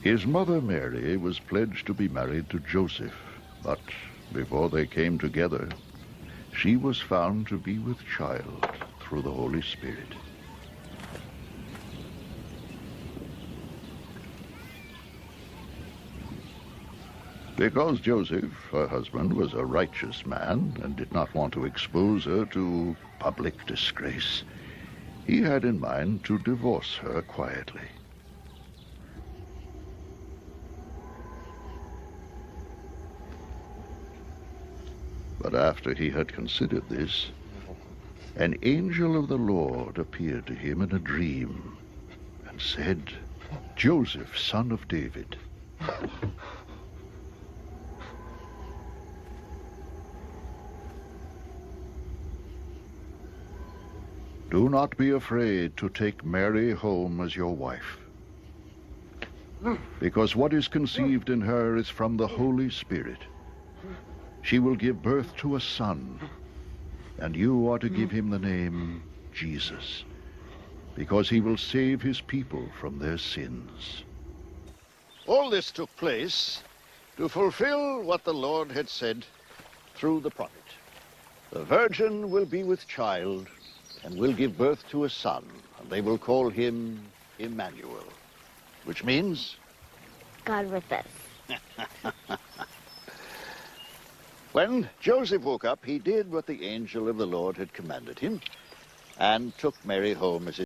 His mother Mary was pledged to be married to Joseph, but before they came together, she was found to be with child through the Holy Spirit. Because Joseph, her husband, was a righteous man and did not want to expose her to public disgrace, he had in mind to divorce her quietly. But after he had considered this, an angel of the Lord appeared to him in a dream and said, "Joseph, son of David, do not be afraid to take Mary home as your wife, because what is conceived in her is from the Holy Spirit. She will give birth to a son, and you are to give him the name Jesus, because he will save his people from their sins." All this took place to fulfill what the Lord had said through the prophet. The virgin will be with child and will give birth to a son, and they will call him Emmanuel, which means God with us. When Joseph woke up, he did what the angel of the Lord had commanded him and took Mary home as his